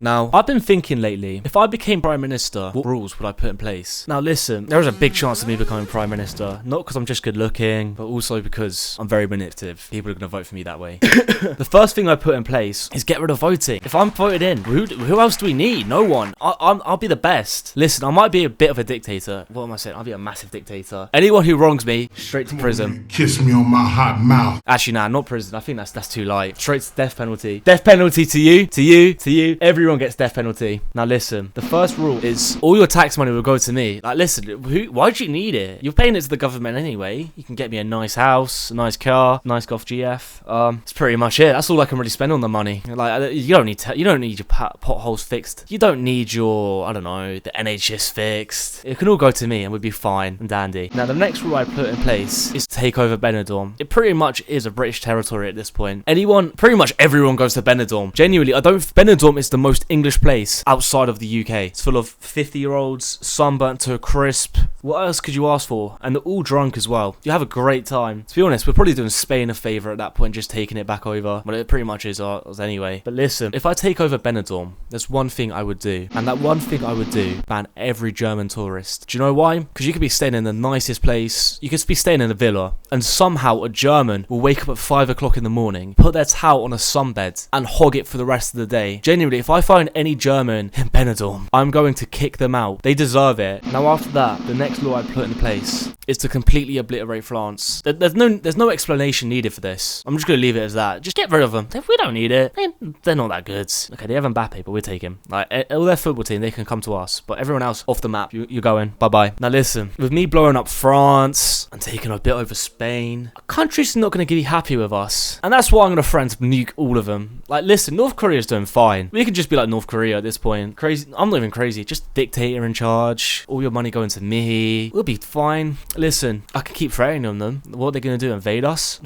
Now, I've been thinking lately, if I became Prime Minister, what rules would I put in place? Now listen, there is a big chance of me becoming Prime Minister, not because I'm just good looking, but also because I'm very manipulative. People are going to vote for me that way. The first thing I put in place is get rid of voting. If I'm voted in, who else do we need? No one. I'll be the best. Listen, I might be a bit of a dictator. What am I saying? I'll be a massive dictator. Anyone who wrongs me, straight to prison. Kiss me on my hot mouth. Actually, nah, not prison. I think that's too light. Straight to death penalty. Death penalty to you, to you, to you. Everyone gets death penalty. Now listen, the first rule is all your tax money will go to me. Like listen, why do you need it? You're paying it to the government anyway. You can get me a nice house, a nice car, nice Golf GF. That's pretty much it. That's all I can really spend on the money. Like you don't need your potholes fixed. You don't need your, I don't know, the NHS fixed. It can all go to me and we'd be fine and dandy. Now the next rule I put in place is to take over Benidorm. It pretty much is a British territory at this point. Pretty much everyone goes to Benidorm. Genuinely, Benidorm is the most English place outside of the UK. It's full of 50-year-olds, sunburnt to a crisp. What else could you ask for? And they're all drunk as well. You have a great time. To be honest, we're probably doing Spain a favour at that point, just taking it back over. Well, it pretty much is ours anyway. But listen, if I take over Benidorm, there's one thing I would do. And that one thing I would do, ban every German tourist. Do you know why? Because you could be staying in the nicest place. You could be staying in a villa. And somehow a German will wake up at 5 o'clock in the morning, put their towel on a sunbed, and hog it for the rest of the day. Genuinely, if I find any German in Benidorm, I'm going to kick them out. They deserve it. Now after that, the next law I put in place is to completely obliterate France. There's no explanation needed for this. I'm just going to leave it as that. Just get rid of them. We don't need it. They're not that good. Okay, they have Mbappe, but we'll take him. Like, all their football team, they can come to us. But everyone else, off the map. You're going. Bye-bye. Now listen, with me blowing up France and taking a bit over Spain, a country's not going to be happy with us. And that's why I'm going to threaten to nuke all of them. Like, listen, North Korea's doing fine. We can just be like North Korea at this point. Crazy. I'm not even crazy. Just dictator in charge. All your money going to me. We'll be fine. Listen, I can keep threatening them. What are they going to do? Invade us?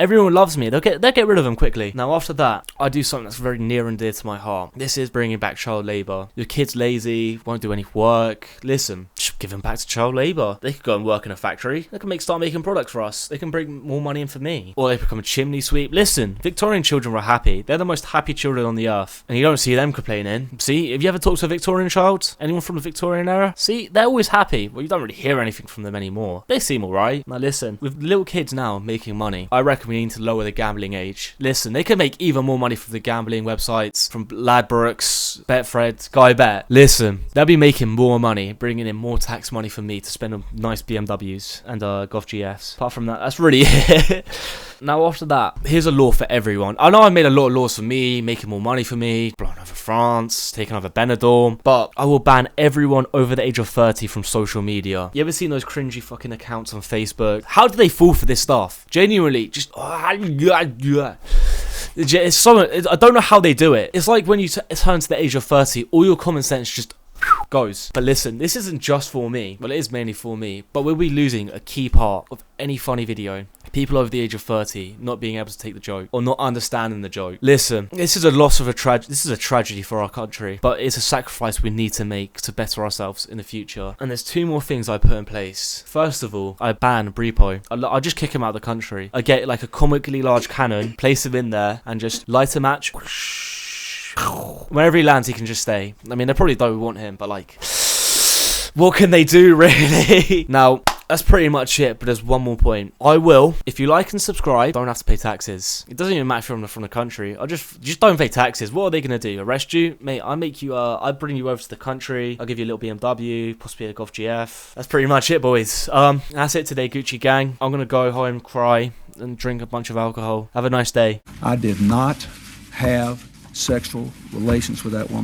Everyone loves me. They'll get rid of them quickly. Now after that, I do something that's very near and dear to my heart. This is bringing back child labour. Your kid's lazy, won't do any work. Listen, just give them back to child labour. They could go and work in a factory. They can start making products for us. They can bring more money in for me. Or they become a chimney sweep. Listen, Victorian children were happy. They're the most happy children on the earth. And you don't see them complaining. See, have you ever talked to a Victorian child? Anyone from the Victorian era? See, they're always happy. Well, you don't really hear anything from them anymore. They seem alright. Now listen, with little kids now making money, I reckon we need to lower the gambling age. Listen, they can make even more money from the gambling websites, from Ladbrokes, Betfred, Guy Bet. Listen, they'll be making more money, bringing in more tax money for me to spend on nice BMWs and Golf GFs. Apart from that, that's really it. Now after that, here's a law for everyone. I know I made a lot of laws for me, making more money for me, blowing over France, taking over Benidorm, but I will ban everyone over the age of 30 from social media. You ever seen those cringy fucking accounts on Facebook? How do they fall for this stuff? Genuinely, just... It's so, I don't know how they do it. It's like when you turn to the age of 30, all your common sense just goes. But listen, this isn't just for me. Well, it is mainly for me, but we'll be losing a key part of any funny video. People over the age of 30 not being able to take the joke or not understanding the joke. Listen, this is a loss of this is a tragedy for our country, but it's a sacrifice we need to make to better ourselves in the future. And there's two more things I put in place. First of all, I ban Bripo. I'll just kick him out of the country. I get like a comically large cannon, place him in there, and just light a match. Wherever he lands, he can just stay. I mean, they probably don't want him, but like, what can they do, really? Now, that's pretty much it, but there's one more point. I will, if you like and subscribe, don't have to pay taxes. It doesn't even matter if you're from the country. Just don't pay taxes. What are they going to do? Arrest you? Mate, I bring you over to the country. I'll give you a little BMW, possibly a Golf GF. That's pretty much it, boys. That's it today, Gucci gang. I'm going to go home, cry, and drink a bunch of alcohol. Have a nice day. I did not have sexual relations with that woman.